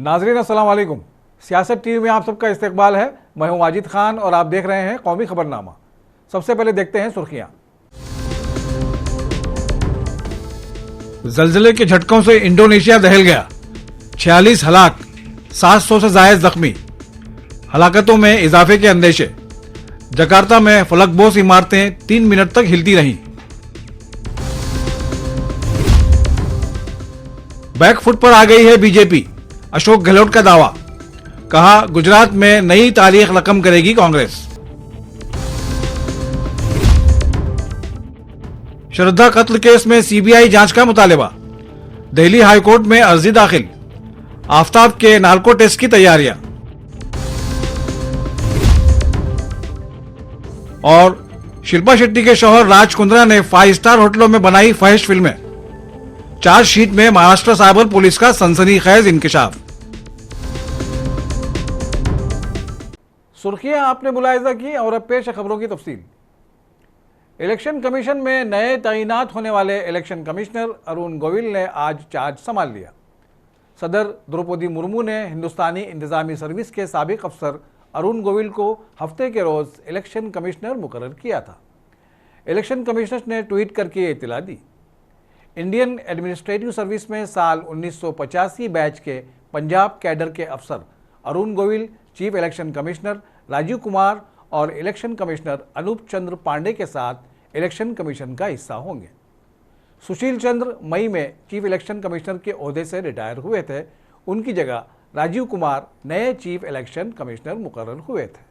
नाजरीन अस्सलाम वालेकुम। सियासत टीवी में आप सबका इस्तकबाल है। मैं हूं वाजिद खान और आप देख रहे हैं कौमी खबरनामा। सबसे पहले देखते हैं सुर्खियां। जल्जले के झटकों से इंडोनेशिया दहल गया, 46 हलाक, 700 से जायद जख्मी। हलाकतों में इजाफे के अंदेशे। जकार्ता में फलकबोस इमारतें 3 मिनट तक हिलती रहीं। बैकफुट पर आ गई है बीजेपी, अशोक गहलोत का दावा। कहा, गुजरात में नई तारीख रकम करेगी कांग्रेस। श्रद्धा कत्ल केस में सीबीआई जांच का मुतालिबा। दिल्ली हाईकोर्ट में अर्जी दाखिल। आफताब के नार्को टेस्ट की तैयारियां। और शिल्पा शेट्टी के शौहर राज कुंद्रा ने 5 स्टार होटलों में बनाई फहिश फिल्में। चार्जशीट में महाराष्ट्र साइबर पुलिस का सनसनीखेज इंकशाफ। सुर्खियां आपने मुलाहिजा की और अब पेश है खबरों की तफसील। इलेक्शन कमीशन में नए तैनात होने वाले इलेक्शन कमिश्नर अरुण गोविल ने आज चार्ज संभाल लिया। सदर द्रौपदी मुर्मू ने हिंदुस्तानी इंतजामी सर्विस के साबिक अफसर अरुण गोविल को हफ्ते के रोज इलेक्शन कमिश्नर मुकर्रर किया था। इलेक्शन कमिश्नर ने ट्वीट करके ये इत्तला दी। इंडियन एडमिनिस्ट्रेटिव सर्विस में साल 1985 बैच के पंजाब कैडर के अफसर Arun Goel chief election commissioner Rajiv Kumar और इलेक्शन कमिश्नर अनूप चंद्र पांडे के साथ इलेक्शन कमीशन का हिस्सा होंगे। सुशील चंद्र मई में चीफ इलेक्शन कमिश्नर के ओहदे से रिटायर हुए थे। उनकी जगह राजीव कुमार नए चीफ इलेक्शन कमिश्नर मुकर्रर हुए थे।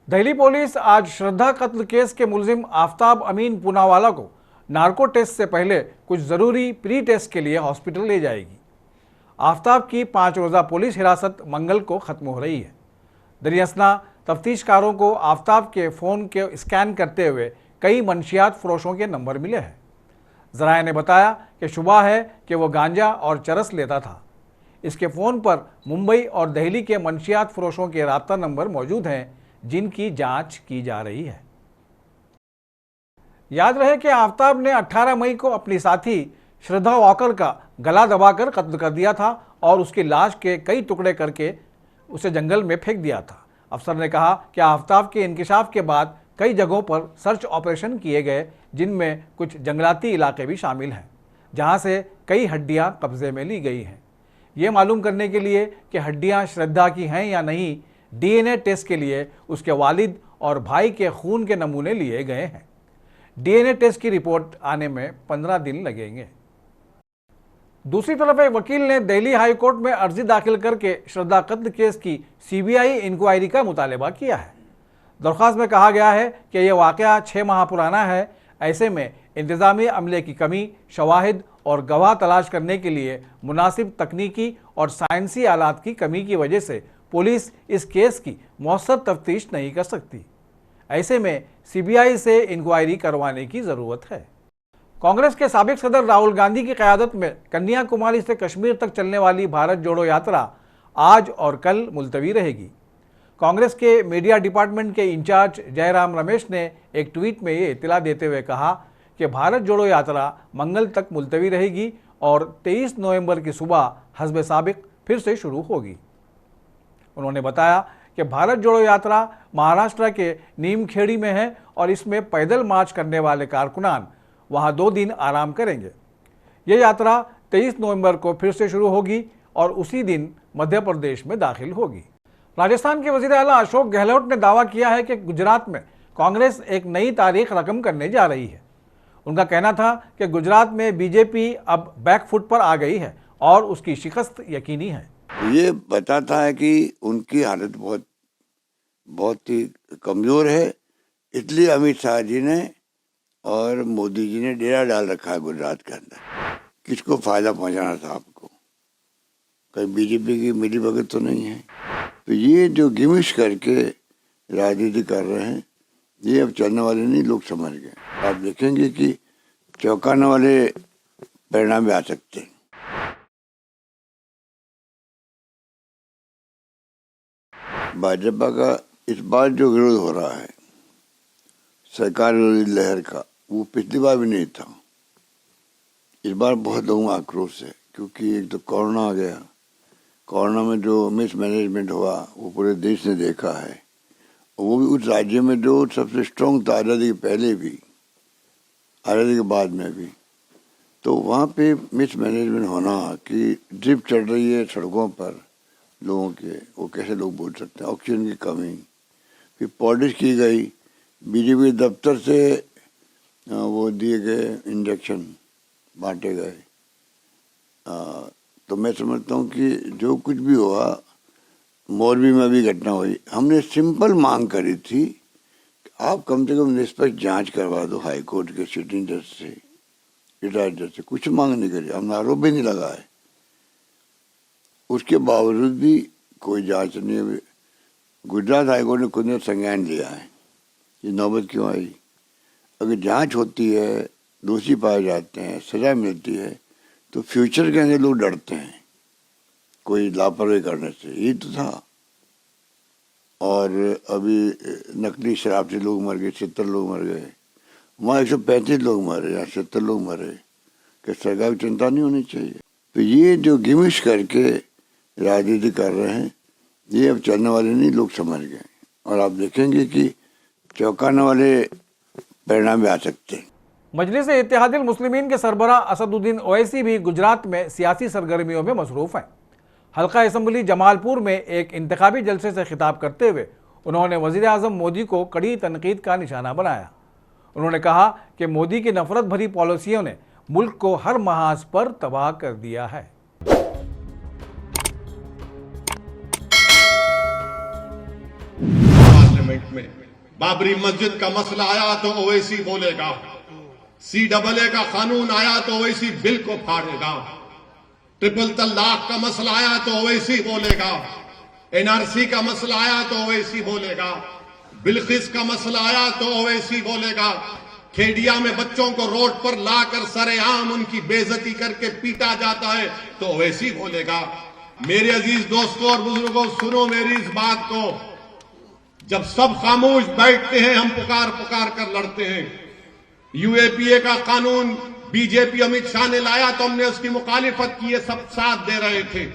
दिल्ली पुलिस आज श्रद्धा कत्ल केस के मुलजिम आफताब अमीन पूनावाला को नार्को टेस्ट से पहले कुछ जरूरी प्री टेस्ट के लिए हॉस्पिटल ले जाएगी। आफताब की 5 रोज़ा पुलिस हिरासत मंगल को खत्म हो रही है। दरियासना तफ्तीशकारों को आफताब के फ़ोन के स्कैन करते हुए कई मंशियात फरोशों के नंबर मिले हैं। ज़राए ने बताया कि शुबा है कि वो गांजा और चरस लेता था। इसके फ़ोन पर मुंबई और दिल्ली के मंशियात फरोशों के राब्ता नंबर मौजूद हैं, जिनकी जांच की जा रही है। याद रहे कि आफताब ने 18 मई को अपनी साथी श्रद्धा वॉकर का गला दबाकर कत्ल कर दिया था और उसकी लाश के कई टुकड़े करके उसे जंगल में फेंक दिया था। अफसर ने कहा कि आफताब के इंकिशाफ के बाद कई जगहों पर सर्च ऑपरेशन किए गए, जिनमें कुछ जंगलाती इलाके भी शामिल हैं, जहां से कई हड्डियां कब्जे में ली गई हैं। ये मालूम करने के लिए कि हड्डियां श्रद्धा की हैं या नहीं, डीएनए टेस्ट के लिए उसके वालिद और भाई के खून के नमूने लिए गए हैं। डीएनए टेस्ट की रिपोर्ट आने में 15 दिन लगेंगे। दूसरी तरफ एक वकील ने दिल्ली हाई कोर्ट में अर्जी दाखिल करके श्रद्धा कत्ल केस की सीबीआई इंक्वायरी का मुतालबा किया है। दरख्वास्त में कहा गया है कि यह वाक़या 6 माह पुराना है। ऐसे में इंतज़ामी अमले की कमी, शवाहिद और गवाह तलाश करने के लिए मुनासिब तकनीकी और साइंसी आलात की कमी की वजह से पुलिस इस केस की मौसर तफ्तीश नहीं कर सकती। ऐसे में सीबीआई से इंक्वायरी करवाने की ज़रूरत है। कांग्रेस के साबिक सदर राहुल गांधी की क़यादत में कन्याकुमारी से कश्मीर तक चलने वाली भारत जोड़ो यात्रा आज और कल मुलतवी रहेगी। कांग्रेस के मीडिया डिपार्टमेंट के इंचार्ज जयराम रमेश ने एक ट्वीट में ये इत्तला देते हुए कहा कि भारत जोड़ो यात्रा मंगल तक मुलतवी रहेगी और 23 नवंबर की सुबह हस्ब साबिक फिर से शुरू होगी। उन्होंने बताया कि भारत जोड़ो यात्रा महाराष्ट्र के नीमखेड़ी में है और इसमें पैदल मार्च करने वाले कारकुनान वहां 2 दिन आराम करेंगे। यह यात्रा 23 नवंबर को फिर से शुरू होगी और उसी दिन मध्य प्रदेश में दाखिल होगी। राजस्थान के वज़ीर आला अशोक गहलोत ने दावा किया है कि गुजरात में कांग्रेस एक नई तारीख रकम करने जा रही है। उनका कहना था कि गुजरात में बीजेपी अब बैकफुट पर आ गई है और उसकी शिकस्त यकीनी है। ये बताता है कि उनकी हालत बहुत ही कमजोर है, इसलिए अमित शाह जी ने और मोदी जी ने डेरा डाल रखा है गुजरात के अंदर। किसको फायदा पहुंचाना था आपको? कहीं बीजेपी की मिली भगत तो नहीं है? तो ये जो गिमिश करके राजनीति कर रहे हैं, ये अब चलने वाले नहीं, लोग समझ गए। आप देखेंगे कि चौंकाने वाले परिणाम भी आ सकते हैं। भाजपा का इस बार जो विरोध हो रहा है सरकार विरोधी लहर का, वो पिछली बार भी नहीं था। इस बार बहुत लोगों का आक्रोश है क्योंकि एक तो कोरोना आ गया, कोरोना में जो मिसमैनेजमेंट हुआ वो पूरे देश ने देखा है, वो भी उस राज्य में जो सबसे स्ट्रॉन्ग था आज़ादी के पहले भी, आज़ादी के बाद में भी। तो वहाँ पे मिसमैनेजमेंट होना कि ड्रिप चढ़ रही है सड़कों पर लोगों के, वो कैसे लोग बोल सकते हैं, ऑक्सीजन की कमी, फिर पॉलिश की गई, बीजेपी दफ्तर से वो दिए गए इंजेक्शन बांटे गए। तो मैं समझता हूँ कि जो कुछ भी हुआ, मोरबी में भी घटना हुई, हमने सिंपल मांग करी थी कि आप कम से कम निष्पक्ष जांच करवा दो हाई कोर्ट के सिटिंग जज से, रिटायर्ड जज से। कुछ मांग नहीं करी, हमने आरोप भी नहीं लगाए, उसके बावजूद भी कोई जांच नहीं हुई। गुजरात हाईकोर्ट ने खुद ने संज्ञान लिया है, ये नौबत क्यों आई। अगर जांच होती है, दोषी पाए जाते हैं, सजा मिलती है, तो फ्यूचर के अंदर लोग डरते हैं कोई लापरवाही करने से, ये तो था। और अभी नकली शराब से लोग मर गए, 70 लोग मर गए, वहाँ 135 लोग मरे, यहाँ 70 लोग मरे। क्या सरकार की चिंता नहीं होनी चाहिए? तो ये जो गिमिश करके राजनीति कर रहे हैं, ये अब चलने वाले नहीं, लोग समझ गए। और आप देखेंगे कि चौंकाने वाले परिणाम भी आ सकते हैं। मजलिस इत्तेहादुल मुस्लिमीन के सरबराह असदुद्दीन ओवैसी भी गुजरात में सियासी सरगर्मियों में मसरूफ़ हैं। हल्का असम्बली जमालपुर में एक इंतखाबी जलसे से खिताब करते हुए उन्होंने वज़ीर आज़म मोदी को कड़ी तनकीद का निशाना बनाया। उन्होंने कहा कि मोदी की नफरत भरी पॉलिसियों ने मुल्क को हर महाज पर तबाह कर दिया है। पार्लियामेंट में बाबरी मस्जिद का मसला आया तो ओवैसी बोलेगा, CAA का कानून आया तो ओवैसी बिल को फाड़ेगा, ट्रिपल तलाक का मसला आया तो ओवैसी बोलेगा, NRC का मसला आया तो ओवैसी बोलेगा, बिल्किस का मसला आया तो ओवैसी बोलेगा, खेडिया में बच्चों को रोड पर लाकर सरेआम उनकी बेइज्जती करके पीटा जाता है तो ओवैसी बोलेगा। मेरे अजीज दोस्तों और बुजुर्गों, सुनो मेरी इस बात को। जब सब खामोश बैठते हैं, हम पुकार पुकार कर लड़ते हैं। UAPA का कानून बीजेपी अमित शाह ने लाया तो हमने उसकी मुखालिफत की, ये सब साथ दे रहे थे।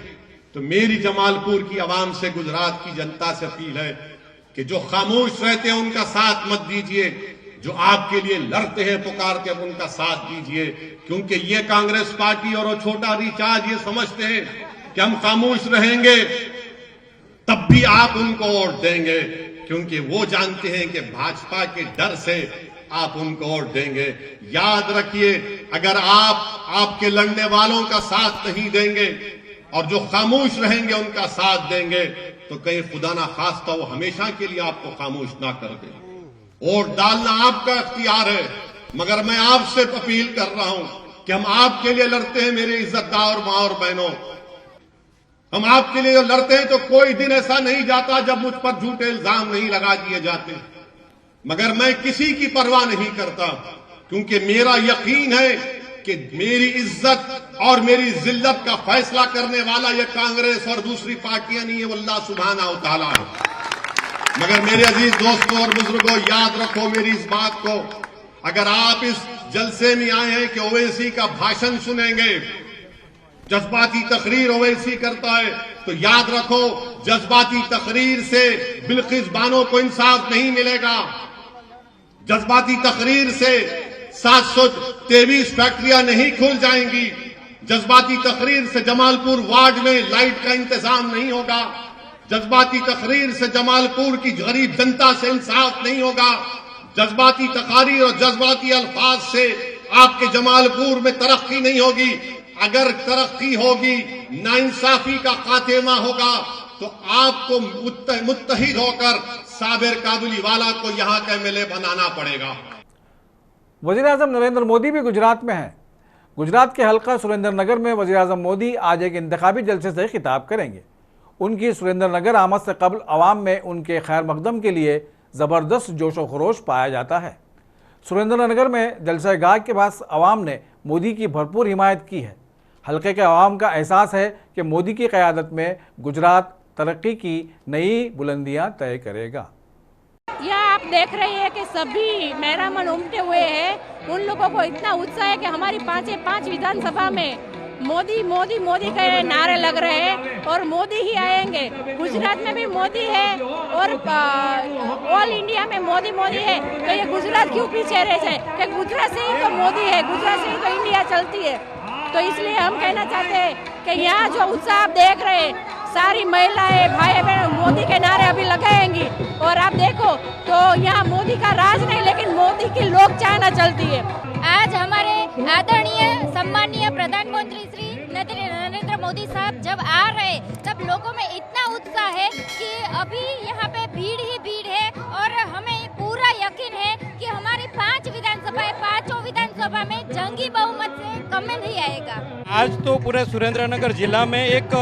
तो मेरी जमालपुर की आवाम से, गुजरात की जनता से अपील है कि जो खामोश रहते हैं उनका साथ मत दीजिए, जो आपके लिए लड़ते हैं, पुकारते हैं, उनका साथ दीजिए। क्योंकि ये कांग्रेस पार्टी और वो छोटा रिचार्ज ये समझते हैं कि हम खामोश रहेंगे तब भी आप उनको वोट देंगे, क्योंकि वो जानते हैं कि भाजपा के डर से आप उनको वोट देंगे। याद रखिए, अगर आप आपके लड़ने वालों का साथ नहीं देंगे और जो खामोश रहेंगे उनका साथ देंगे, तो कहीं खुदा ना खास्ता वो हमेशा के लिए आपको खामोश ना कर दे। वोट डालना आपका इख्तियार है, मगर मैं आपसे अपील कर रहा हूं कि हम आपके लिए लड़ते हैं मेरे इज्जतदार मां और बहनों। हम आपके लिए लड़ते हैं तो कोई दिन ऐसा नहीं जाता जब मुझ पर झूठे इल्जाम नहीं लगा दिए जाते। मगर मैं किसी की परवाह नहीं करता, क्योंकि मेरा यकीन है कि मेरी इज्जत और मेरी जिल्लत का फैसला करने वाला यह कांग्रेस और दूसरी पार्टियां नहीं है, वो अल्लाह सुब्हानहू व तआला है। मगर मेरे अजीज दोस्तों और बुजुर्गों, याद रखो मेरी इस बात को। अगर आप इस जलसे में आए हैं कि ओवैसी का भाषण सुनेंगे, जज्बाती तकरीर ओवैसी करता है, तो याद रखो जज्बाती तकरीर से बिल्किस बानो को इंसाफ नहीं मिलेगा। जज्बाती तकरीर से 723 फैक्ट्रियां नहीं खुल जाएंगी। जज्बाती तकरीर से जमालपुर वार्ड में लाइट का इंतजाम नहीं होगा। जज्बाती तकरीर से जमालपुर की गरीब जनता से इंसाफ नहीं होगा। जज्बाती तकारीर और जज्बाती अल्फाज से आपके जमालपुर में तरक्की नहीं होगी। अगर तरक्की होगी, नाइंसाफी का खात्मा होगा, तो आपको मुत्तहिद होकर साबिर काबुलीवाला को यहां का MLA बनाना पड़ेगा। वज़ीर आज़म नरेंद्र मोदी भी गुजरात में हैं। गुजरात के हल्का सुरेंद्रनगर में वज़ीर आज़म मोदी आज एक इंतखाबी जलसे से खिताब करेंगे। उनकी सुरेंद्रनगर आमद से कबल अवाम में उनके खैर मकदम के लिए ज़बरदस्त जोश व खरोश पाया जाता है। सुरेंद्रनगर में जलसेगाह के पास अवाम ने मोदी की भरपूर हिमायत की है। हल्के के अवाम का एहसास है कि मोदी की क़यादत में गुजरात तरक्की की नई बुलंदियां तय करेगा। यह आप देख रहे हैं कि सभी मेहरामन उमटे हुए हैं। उन लोगों को इतना उत्साह है कि हमारी 5 विधानसभा में मोदी मोदी मोदी के नारे लग रहे हैं और मोदी ही आएंगे। गुजरात में भी मोदी है और ऑल इंडिया में मोदी मोदी है, तो ये गुजरात क्यों पीछे रह जाए कि गुजरात से ही तो मोदी है, गुजरात से ही तो इंडिया चलती है। तो इसलिए हम कहना चाहते हैं कि यहाँ जो उत्साह आप देख रहे हैं, सारी महिलाएं भाई बहन मोदी के नारे अभी लगाएंगी और आप देखो तो यहाँ मोदी का राज नहीं लेकिन मोदी की लोक चाहना चलती है। आज हमारे आदरणीय सम्मानीय प्रधानमंत्री श्री नरेंद्र मोदी साहब जब आ रहे तब लोगों में इतना उत्साह है कि अभी यहाँ पे भीड़ ही भीड़ है और हमें पूरा यकीन है कि हमारी 5 विधानसभा है, 5 विधानसभा में जंगी बहुमत से कम नहीं आएगा। आज तो पूरे सुरेंद्रनगर जिला में एक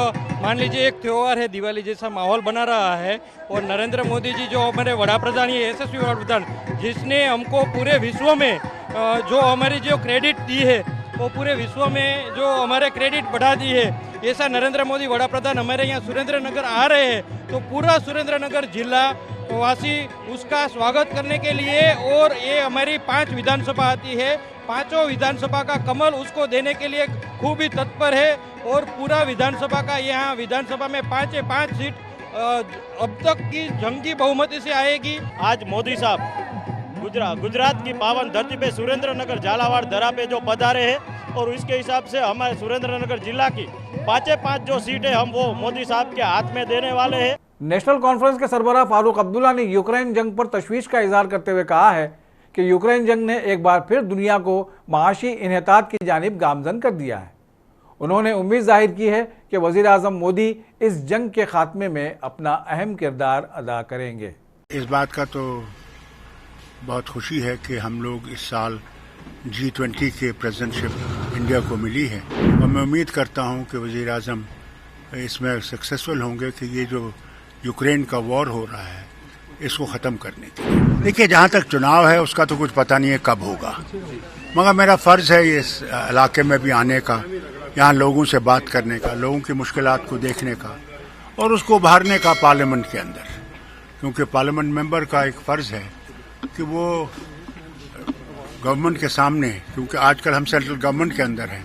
मान लीजिए एक त्योहार है, दिवाली जैसा माहौल बना रहा है और नरेंद्र मोदी जी जो हमारे वड़ा प्रधान ये यशस्वी वड़ा प्रधान जिसने हमको पूरे विश्व में जो हमारी जो क्रेडिट दी है वो पूरे विश्व में जो हमारे क्रेडिट बढ़ा दी है, ऐसा नरेंद्र मोदी वड़ा प्रधान हमारे यहाँ सुरेंद्रनगर आ रहे हैं तो पूरा सुरेंद्रनगर जिला वासी उसका स्वागत करने के लिए और ये हमारी 5 विधानसभा आती है, 5 विधानसभा का कमल उसको देने के लिए खूब ही तत्पर है और पूरा विधानसभा का यहाँ विधानसभा में 5 सीट अब तक की जंगी बहुमति से आएगी। आज मोदी साहब गुजरात की पावन धरती पे सुरेंद्रनगर झालावाड़ दरा पे जो पधारे हैं और इसके हिसाब से हमारे सुरेंद्रनगर जिला की 5 जो सीटें हम वो मोदी साहब के हाथ में देने वाले हैं। नेशनल कॉन्फ्रेंस के सरबराह फारूक अब्दुल्ला ने यूक्रेन जंग पर तशवीश का इजहार करते हुए कहा है कि यूक्रेन जंग ने एक बार फिर दुनिया को माशी इन्हतात की जानिब गामजन कर दिया है। उन्होंने उम्मीद जाहिर की है कि वज़ीर आज़म मोदी इस जंग के खात्मे में अपना अहम किरदार अदा करेंगे। इस बात का तो बहुत खुशी है कि हम लोग इस साल G20 के प्रेसिडेंटशिप इंडिया को मिली है और मैं उम्मीद करता हूं कि वज़ीर आज़म इसमें सक्सेसफुल होंगे कि ये जो यूक्रेन का वॉर हो रहा है इसको ख़त्म करने के लिए। देखिए, जहां तक चुनाव है उसका तो कुछ पता नहीं है कब होगा, मगर मेरा फ़र्ज़ है इस इलाके में भी आने का, यहाँ लोगों से बात करने का, लोगों की मुश्किलात को देखने का और उसको उभारने का पार्लियामेंट के अंदर, क्योंकि पार्लियामेंट मेंबर का एक फ़र्ज़ है कि वो गवर्नमेंट के सामने, क्योंकि आजकल हम सेंट्रल गवर्नमेंट के अंदर हैं,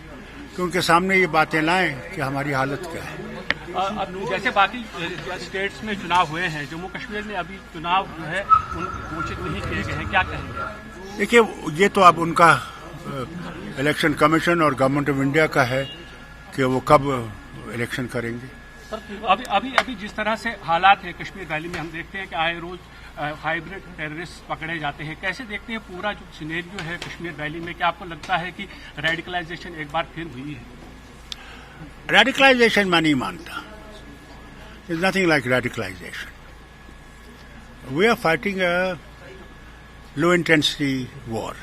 कि उनके सामने ये बातें लाएं कि हमारी हालत क्या है। अब जैसे बाकी स्टेट्स में चुनाव हुए हैं, जम्मू कश्मीर में अभी चुनाव जो है घोषित नहीं किए गए हैं, क्या कहेंगे? देखिए, ये तो अब उनका इलेक्शन कमीशन और गवर्नमेंट ऑफ इंडिया का है कि वो कब इलेक्शन करेंगे। अभी जिस तरह से हालात है कश्मीर वैली में, हम देखते हैं कि आए रोज हाइब्रिड टेररिस्ट पकड़े जाते हैं, कैसे देखते हैं पूरा जो सिनेरियो है कश्मीर वैली में? क्या आपको लगता है कि रेडिकलाइजेशन एक बार फिर हुई है? रेडिकलाइजेशन मैं नहीं मानता। Is nothing like radicalisation. We are fighting a low intensity war.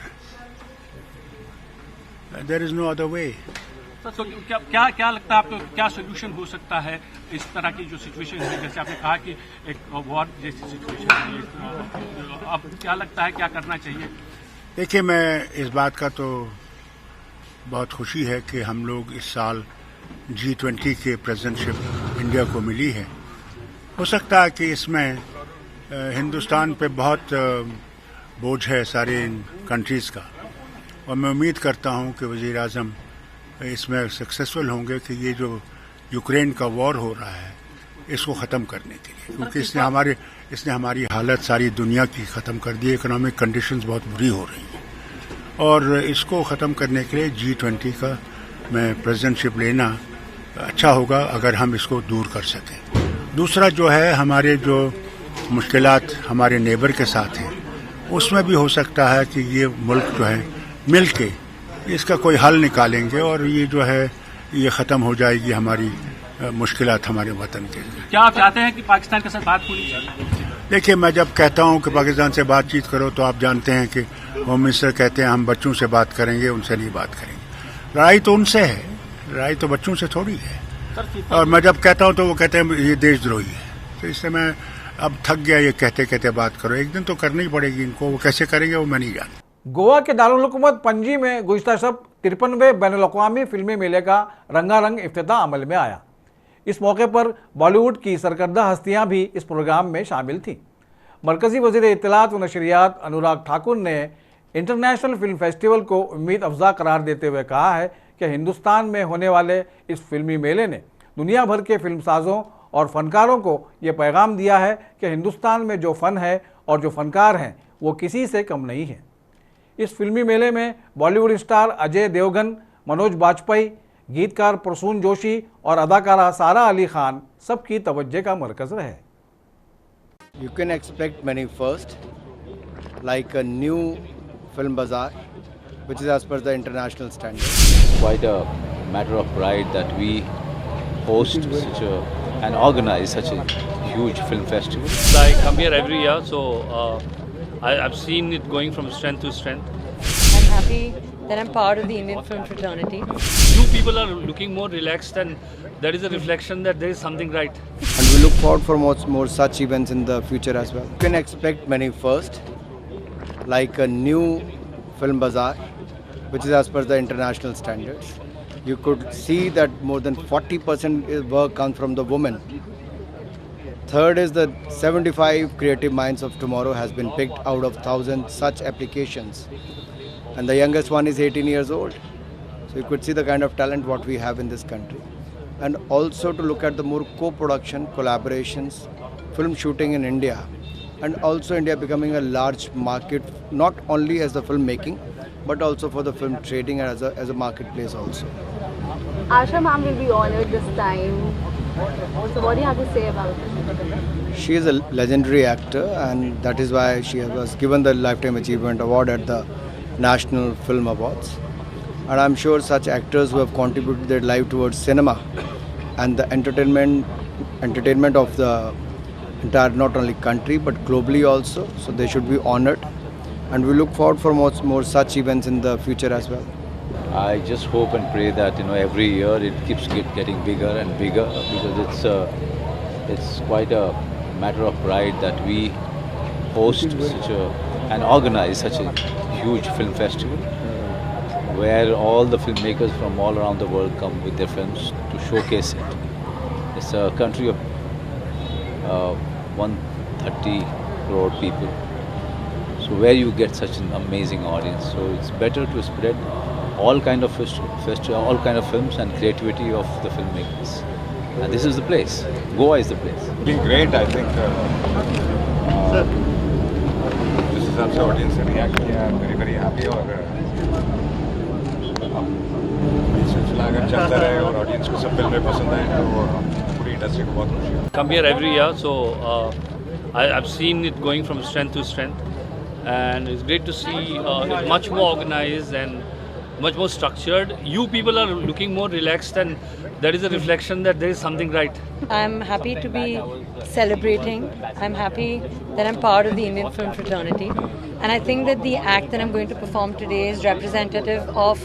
There is no other way. तो क्या लगता है आपको, क्या सोल्यूशन हो सकता है इस तरह की जो सिचुएशन है? जैसे आपने कहा कि एक वॉर जैसी सिचुएशन है, अब क्या लगता है क्या करना चाहिए? देखिए, मैं इस बात का तो बहुत खुशी है कि हम लोग इस साल G20 के प्रेसिडेंटशिप इंडिया को मिली है। हो सकता है कि इसमें हिंदुस्तान पे बहुत बोझ है सारे कंट्रीज़ का, और मैं उम्मीद करता हूं कि वज़ीर आज़म इसमें सक्सेसफुल होंगे कि ये जो यूक्रेन का वॉर हो रहा है इसको ख़त्म करने के लिए, क्योंकि इसने हमारी हालत सारी दुनिया की ख़त्म कर दी। इकोनॉमिक कंडीशंस बहुत बुरी हो रही हैं और इसको ख़त्म करने के लिए G20 का मैं प्रेसिडेंटशिप लेना अच्छा होगा अगर हम इसको दूर कर सकें। दूसरा जो है, हमारे जो मुश्किलात हमारे नेबर के साथ हैं उसमें भी हो सकता है कि ये मुल्क जो है मिल के इसका कोई हल निकालेंगे और ये जो है ये ख़त्म हो जाएगी हमारी मुश्किलात हमारे वतन के। क्या आप चाहते हैं कि पाकिस्तान के साथ बात होनी चाहिए? देखिए, मैं जब कहता हूं कि पाकिस्तान से बातचीत करो तो आप जानते हैं कि होम मिनिस्टर कहते हैं हम बच्चों से बात करेंगे, उनसे नहीं बात करेंगे। लड़ाई तो उनसे है, लड़ाई तो बच्चों से थोड़ी है। और मैं जब कहता हूं तो वो कहते हैं ये देशद्रोही है। तो इससे मैं अब थक गया ये कहते कहते बात करो, एक दिन तो करनी ही पड़ेगी इनको। वो कैसे करेंगे वो मैं नहीं जानता। गोवा के दारुल हुकूमत पणजी में गुज़िश्ता शब 53वें बैनुल-अक़वामी फिल्मी मेले का रंगारंग इफ्तिताह अमल में आया। इस मौके पर बॉलीवुड की सरकर्दा हस्तियां भी इस प्रोग्राम में शामिल थीं। मरकज़ी वज़ीर इत्तलात व नशरियात अनुराग ठाकुर ने इंटरनेशनल फिल्म फेस्टिवल को उम्मीद अफजा करार देते हुए कहा है कि हिंदुस्तान में होने वाले इस फिल्मी मेले ने दुनिया भर के फिल्मसाजों और फनकारों को ये पैगाम दिया है कि हिंदुस्तान में जो फ़न है और जो फनकार हैं वो किसी से कम नहीं है। इस फिल्मी मेले में बॉलीवुड स्टार अजय देवगन, मनोज बाजपेयी, गीतकार प्रसून जोशी और अदाकारा सारा अली खान सबकी तवज्जो का मरकज़ रहे। You can expect many first, like a new film bazaar, which is as per the international standards. Quite a matter of pride that we host and organize such a huge film festival. I come here every year, so I've seen it going from strength to strength. I'm happy that I'm part of the Indian film fraternity. You people are looking more relaxed, and that is a reflection that there is something right. And we look forward for more such events in the future as well. You can expect many first, like a new film bazaar, which is as per the international standards. You could see that more than 40% work comes from the women. Third is that 75 creative minds of tomorrow has been picked out of 1,000 such applications. And the youngest one is 18 years old. So you could see the kind of talent what we have in this country. And also to look at the more co-production, collaborations, film shooting in India. And also India becoming a large market, not only as the filmmaking, but also for the film trading as a marketplace also. Asha ma'am will be honored this time. So what do you have to say about it? She is a legendary actor, and that is why she was given the Lifetime Achievement Award at the National Film Awards. And I'm sure such actors who have contributed their life towards cinema and the entertainment of the entire not only country but globally also, so they should be honored. And we look forward for more such events in the future as well. I just hope and pray that every year it keeps getting bigger and bigger, because it's quite a matter of pride that we host and organize such a huge film festival where all the filmmakers from all around the world come with their films to showcase it. It's a country of 130 crore people, so where you get such an amazing audience. So it's better to spread all kind of all kind of films and creativity of the filmmakers. And this is the place. Goa is the place. It's been great, I think. जिस हिसाब से audience ने react किया, very very happy, और ये सिलसिला अगर चलता रहे और ऑडियंस को सब फिल्में पसंद आए तो पूरी इंडस्ट्री को बहुत खुशी है. Come here every year, so I've seen it going from strength to strength, and it's great to see it much more organized and much more structured. You people are looking more relaxed, and that is a reflection that there is something right. I'm happy to be celebrating. I'm happy that I'm part of the Indian film fraternity. And I think that the act that I'm going to perform today is representative of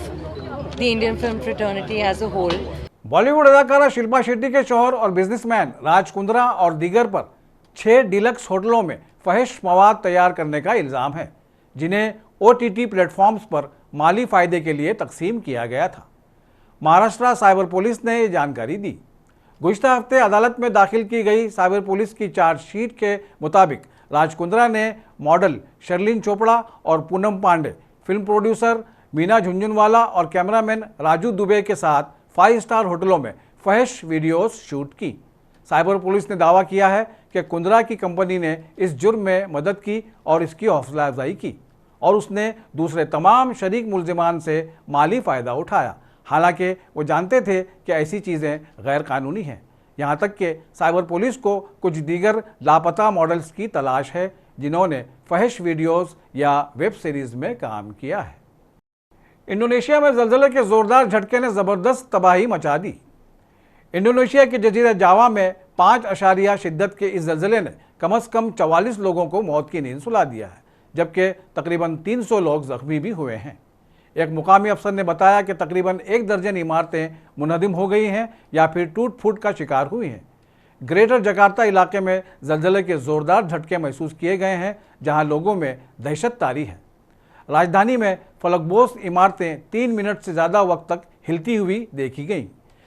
the Indian film fraternity as a whole. Bollywood अदाकारा शिल्पा शेट्टी के शौहर और businessman Raj Kundra और दीगर पर 6 deluxe होटलों में फहिश मवाद तैयार करने का इल्ज़ाम है, जिन्हें OTT प्लेटफॉर्म्स पर माली फ़ायदे के लिए तकसीम किया गया था। महाराष्ट्र साइबर पुलिस ने ये जानकारी दी। गुज़िश्ता हफ्ते अदालत में दाखिल की गई साइबर पुलिस की चार्जशीट के मुताबिक राज कुंद्रा ने मॉडल शर्लिन चोपड़ा और पूनम पांडे, फिल्म प्रोड्यूसर मीना झुंझुनवाला और कैमरामैन राजू दुबे के साथ 5 स्टार होटलों में फहिश वीडियोस शूट की। साइबर पुलिस ने दावा किया है कि कुंद्रा की कंपनी ने इस जुर्म में मदद की और इसकी हौसला अफजाई की, और उसने दूसरे तमाम शरीक मुल्जिमान से माली फ़ायदा उठाया, हालांकि वो जानते थे कि ऐसी चीज़ें गैर कानूनी हैं। यहाँ तक कि साइबर पुलिस को कुछ दीगर लापता मॉडल्स की तलाश है जिन्होंने फहिश वीडियोस या वेब सीरीज़ में काम किया है। इंडोनेशिया में ज़लज़ले के ज़ोरदार झटके ने ज़बरदस्त तबाही मचा दी। इंडोनेशिया के जजीरा जावा में 5 शिद्दत के इस ज़लज़ले ने कम से कम 44 लोगों को मौत की नींद सुला दिया है, जबकि तकरीबन 300 लोग ज़ख्मी भी हुए हैं। एक मुकामी अफसर ने बताया कि तकरीबन 1 दर्जन इमारतें मुनहदिम हो गई हैं या फिर टूट फूट का शिकार हुई हैं। ग्रेटर जकार्ता इलाके में ज़लज़ले के ज़ोरदार झटके महसूस किए गए हैं, जहां लोगों में दहशत तारी है। राजधानी में फलकबोस इमारतें 3 मिनट से ज़्यादा वक्त तक हिलती हुई देखी गईं,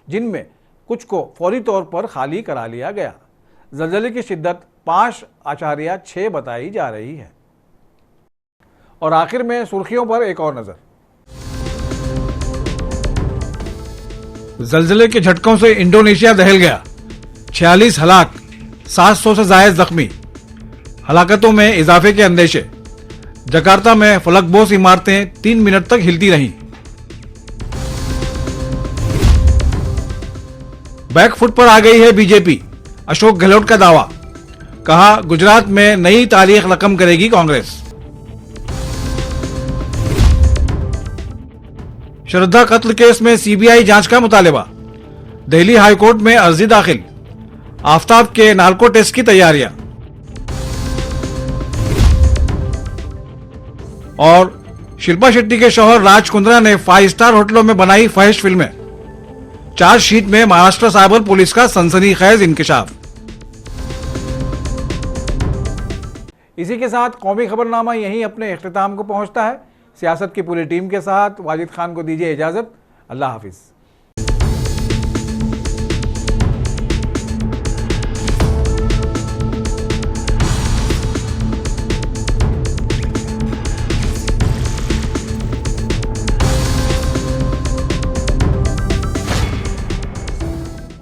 जिनमें कुछ को फौरी तौर पर खाली करा लिया गया। ज़लज़ले की शिद्दत 5.6 बताई जा रही है। और आखिर में सुर्खियों पर एक और नज़र। जलजले के झटकों से इंडोनेशिया दहल गया, 46 हलाक, 700 से ज्यादा जख्मी, हलाकतों में इजाफे के अंदेशे। जकार्ता में फलकबोस इमारतें 3 मिनट तक हिलती रहीं। बैकफुट पर आ गई है बीजेपी, अशोक गहलोत का दावा। कहा, गुजरात में नई तारीख रकम करेगी कांग्रेस। श्रद्धा कत्ल केस में सीबीआई जांच का मुतालबा, दिल्ली हाईकोर्ट में अर्जी दाखिल। आफताब के नार्को टेस्ट की तैयारियां। और शिल्पा शेट्टी के शौहर राज कुंद्रा ने 5 स्टार होटलों में बनाई फहिश फिल्में। चार्जशीट में महाराष्ट्र साइबर पुलिस का सनसनीखेज इंकशाफ। इसी के साथ कौमी खबरनामा यहीं अपने इख्तिताम को पहुंचता है। सियासत की पूरी टीम के साथ वाजिद खान को दीजिए इजाजत। अल्लाह हाफिज।